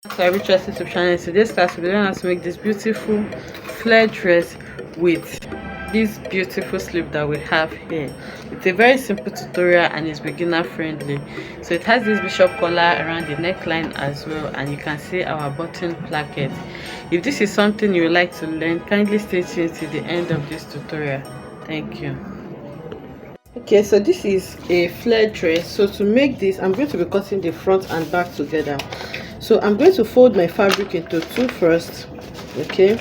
So I reach YouTube channel. Today's class we learn how to make this beautiful flare dress with this beautiful sleeve that we have here. It's a very simple tutorial and it's beginner friendly. So it has this bishop collar around the neckline as well, and you can see our button placket. If this is something you would like to learn, kindly stay tuned to the end of this tutorial. Thank you. Okay, so this is a flare dress. So to make this, I'm going to be cutting the front and back together. So I'm going to fold my fabric into two first. Okay,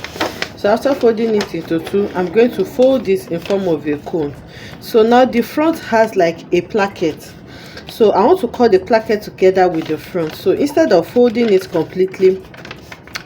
so after folding it into two, I'm going to fold this in form of a cone. So now the front has like a placket, so I want to cut the placket together with the front. So instead of folding it completely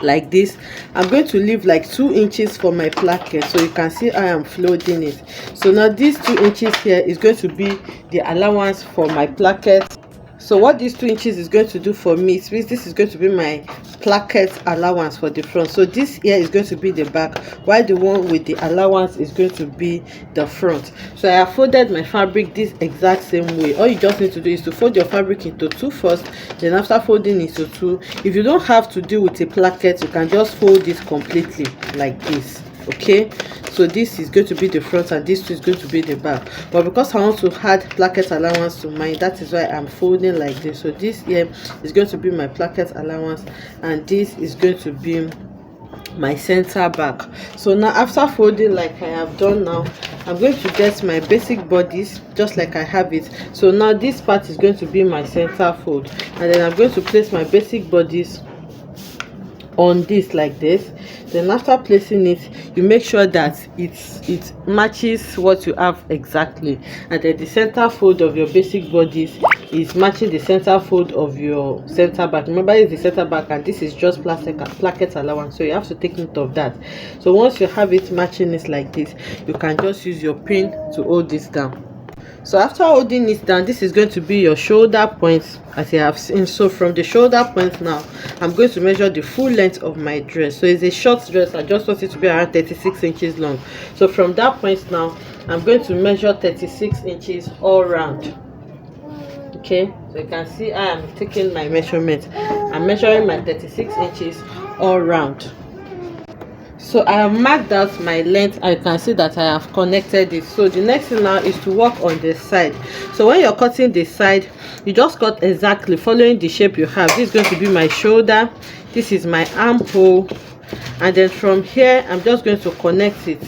like this, I'm going to leave like 2 inches for my placket. So you can see I am folding it. So now these 2 inches here is going to be the allowance for my placket. So what these 2 inches is going to do for me is this is going to be my placket allowance for the front. So this here is going to be the back, while the one with the allowance is going to be the front. So I have folded my fabric this exact same way. All you just need to do is to fold your fabric into two first, then after folding into two, if you don't have to deal with a placket, you can just fold it completely like this. Okay, so this is going to be the front and this is going to be the back, but because I want to add placket allowance to mine, that is why I'm folding like this. So this here is going to be my placket allowance and this is going to be my center back. So now after folding like I have done now, I'm going to get my basic bodies just like I have it. So now this part is going to be my center fold, and then I'm going to place my basic bodies on this like this. Then after placing it, you make sure that it matches what you have exactly, and then the center fold of your basic bodies is matching the center fold of your center back. Remember, it's the center back and this is just placket allowance, so you have to take note of that. So once you have it matching it like this, you can just use your pin to hold this down. So after holding it down, this is going to be your shoulder point as you have seen. So from the shoulder point now, I'm going to measure the full length of my dress. So it's a short dress, I just want it to be around 36 inches long. So from that point now, I'm going to measure 36 inches all round. Okay, so you can see I am taking my measurement. I'm measuring my 36 inches all round. So I have marked out my length and you can see that I have connected it. So the next thing now is to work on the side. So when you're cutting the side, you just cut exactly following the shape you have. This is going to be my shoulder, this is my armhole, and then from here I'm just going to connect it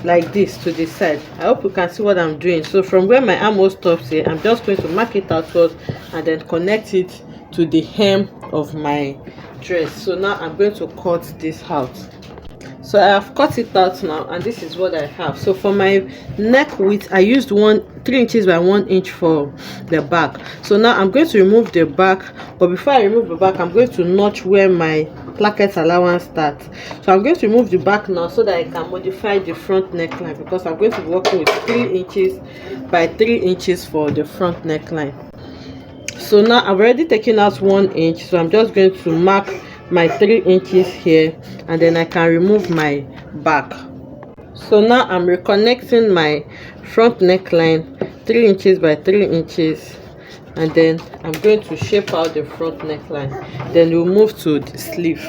like this to the side. I hope you can see what I'm doing. So from where my armhole stops here, I'm just going to mark it outwards and then connect it to the hem of my dress. So now I'm going to cut this out. So I have cut it out now and this is what I have. So for my neck width, I used 3 inches by 1 inch for the back. So now I'm going to remove the back, but before I remove the back, I'm going to notch where my placket allowance starts. So I'm going to remove the back now so that I can modify the front neckline, because I'm going to be working with 3 inches by 3 inches for the front neckline. So now I've already taken out 1 inch, so I'm just going to mark my 3 inches here and then I can remove my back. So now I'm reconnecting my front neckline 3 inches by 3 inches, and then I'm going to shape out the front neckline. Then we'll move to the sleeve.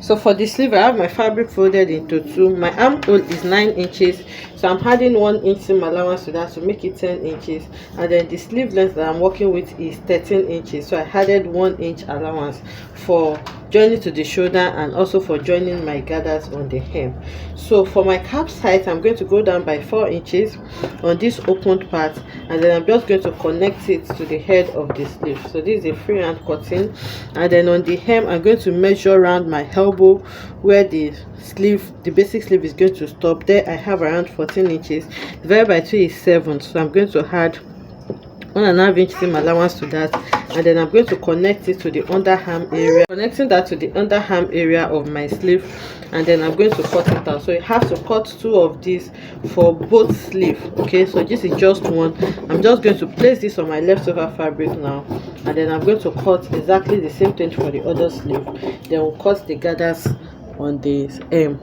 So for the sleeve, I have my fabric folded into two. My armhole is 9 inches, so I'm adding 1 inch seam allowance to that to make it 10 inches, and then the sleeve length that I'm working with is 13 inches, so I added 1 inch allowance for joining to the shoulder and also for joining my gathers on the hem. So for my cap's height, I'm going to go down by 4 inches on this opened part, and then I'm just going to connect it to the head of the sleeve. So this is a freehand cutting, and then on the hem I'm going to measure around my elbow where the basic sleeve is going to stop. There I have around 14 inches. Divided by 2 is 7, so I'm going to add 1.5 inch seam allowance to that, and then I'm going to connect it to the underarm area, connecting that to the underarm area of my sleeve, and then I'm going to cut it out. So you have to cut 2 of these for both sleeve. Okay, so this is just one. I'm just going to place this on my leftover fabric now, and then I'm going to cut exactly the same thing for the other sleeve. Then we'll cut the gathers on this hem.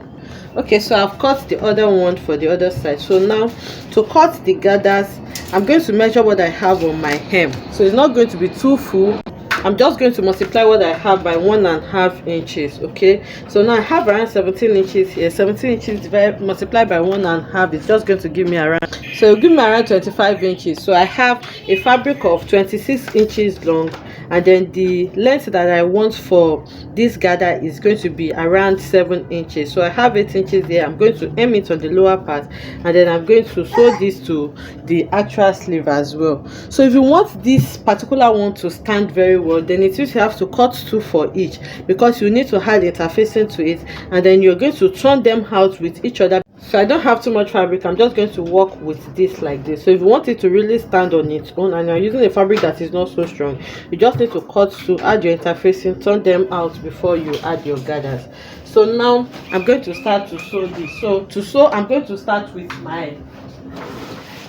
Okay, so I've cut the other one for the other side. So now to cut the gathers, I'm going to measure what I have on my hem. So it's not going to be too full I'm just going to multiply what I have by 1.5 inches. Okay, so now I have around 17 inches here. 17 inches multiplied by 1.5 is just going to give me around, so it'll give me around 25 inches. So I have a fabric of 26 inches long, and then the length that I want for this gather is going to be around 7 inches. So I have 8 inches there. I'm going to hem it on the lower part, and then I'm going to sew this to the actual sleeve as well. So if you want this particular one to stand very well, then it means you have to cut 2 for each, because you need to add interfacing to it, and then you're going to turn them out with each other. So I don't have too much fabric. I'm just going to work with this like this. So if you want it to really stand on its own and you're using a fabric that is not so strong, you just need to cut to add your interfacing, turn them out before you add your gathers. So now I'm going to start to sew this. So to sew, I'm going to start with my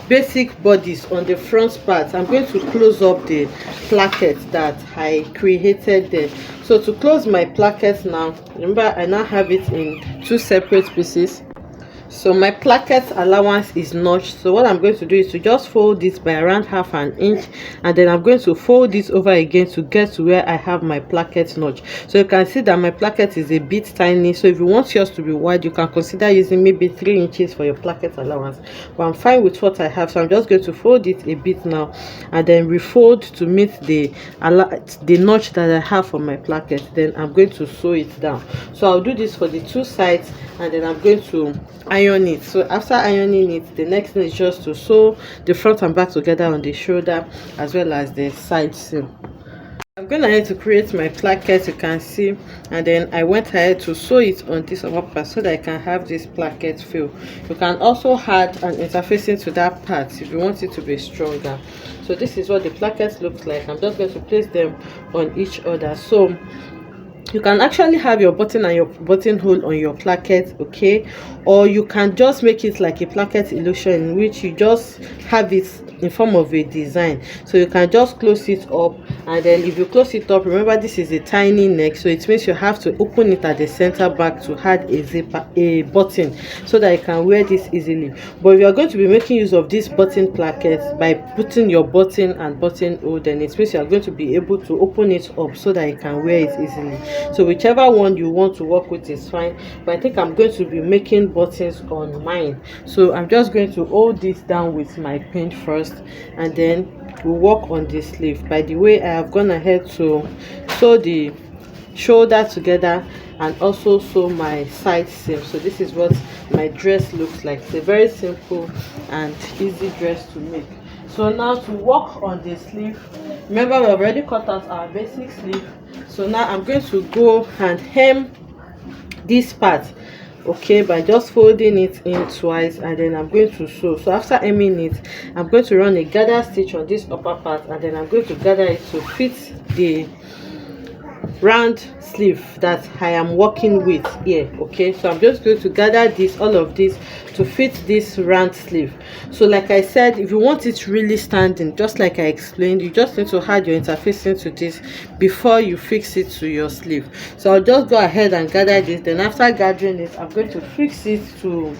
basic bodies on the front part. I'm going to close up the placket that I created there. So to close my placket now, remember I now have it in 2 separate pieces. So my placket allowance is notched. So what I'm going to do is to just fold this by around 1/2 inch, and then I'm going to fold this over again to get to where I have my placket notch. So you can see that my placket is a bit tiny. So if you want yours to be wide, you can consider using maybe 3 inches for your placket allowance, but I'm fine with what I have. So I'm just going to fold it a bit now, and then refold to meet the notch that I have for my placket. Then I'm going to sew it down. So I'll do this for the 2 sides, and then I'm going to iron it. So after ironing it, the next thing is just to sew the front and back together on the shoulder as well as the side seam. I'm going ahead to create my placket, you can see, and then I went ahead to sew it on this upper part so that I can have this placket feel. You can also add an interfacing to that part if you want it to be stronger. So this is what the placket looks like. I'm just going to place them on each other. So you can actually have your button and your buttonhole on your placket, okay, or you can just make it like a placket illusion in which you just have it in form of a design. So you can just close it up, and then if you close it up, remember this is a tiny neck, so it means you have to open it at the center back to add a button so that you can wear this easily. But if you are going to be making use of this button placket by putting your button and buttonhole, then it means you are going to be able to open it up so that you can wear it easily. So whichever one you want to work with is fine, but I think I'm going to be making buttons on mine. So I'm just going to hold this down with my pin first, and then we'll work on the sleeve. By the way, I have gone ahead to sew the shoulder together and also sew my side seam. So this is what my dress looks like. It's a very simple and easy dress to make. So now to work on the sleeve, remember we already cut out our basic sleeve. So now I'm going to go and hem this part, okay, by just folding it in twice, and then I'm going to sew. So after hemming it, I'm going to run a gather stitch on this upper part, and then I'm going to gather it to fit the round sleeve that I am working with here. Okay, so I'm just going to gather this, all of this, to fit this round sleeve. So like I said, if you want it really standing, just like I explained, you just need to add your interfacing to this before you fix it to your sleeve. So I'll just go ahead and gather this. Then after gathering it, I'm going to fix it to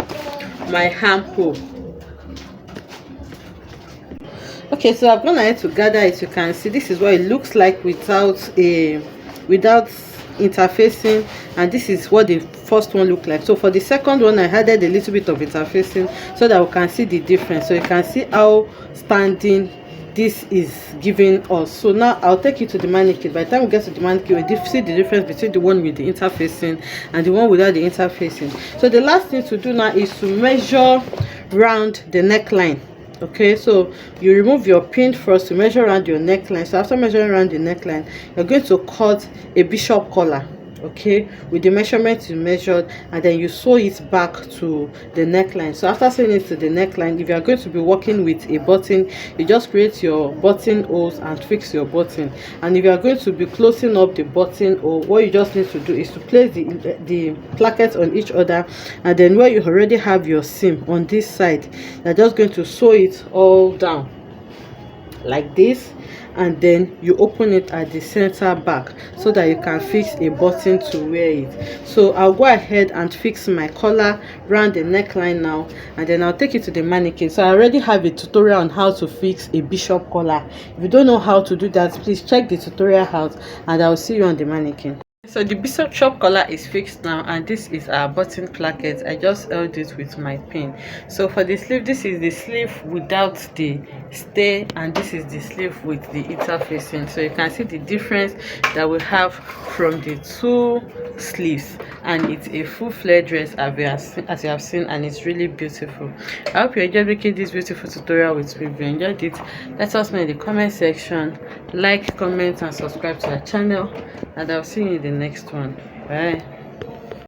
my armhole. Okay, so I've gone ahead to gather it. You can see this is what it looks like without interfacing, and this is what the first one looked like. So for the second one, I added a little bit of interfacing so that we can see the difference. So you can see how standing this is giving us. So now I'll take you to the mannequin. By the time we get to the mannequin, we see the difference between the one with the interfacing and the one without the interfacing. So the last thing to do now is to measure round the neckline. Okay, so you remove your pin first to measure around your neckline. So after measuring around the neckline, you're going to cut a bishop collar, okay, with the measurement you measured, and then you sew it back to the neckline. So after sewing it to the neckline, if you are going to be working with a button, you just create your button holes and fix your button. And if you are going to be closing up the button hole, what you just need to do is to place the placket on each other, and then where you already have your seam on this side, you're just going to sew it all down like this, and then you open it at the center back so that you can fix a button to wear it. So I'll go ahead and fix my collar around the neckline now, and then I'll take it to the mannequin. So I already have a tutorial on how to fix a bishop collar. If you don't know how to do that, please check the tutorial out, and I'll see you on the mannequin. So the bishop collar is fixed now, and this is our button placket. I just held it with my pin. So for the sleeve, this is the sleeve without the stay, and this is the sleeve with the interfacing. So you can see the difference that we have from the two sleeves, and it's a full flare dress as you have seen, and it's really beautiful. I hope you enjoyed making this beautiful tutorial with me. If you enjoyed it, let us know in the comment section. Like, comment, and subscribe to our channel, and I'll see you in the next one. Bye.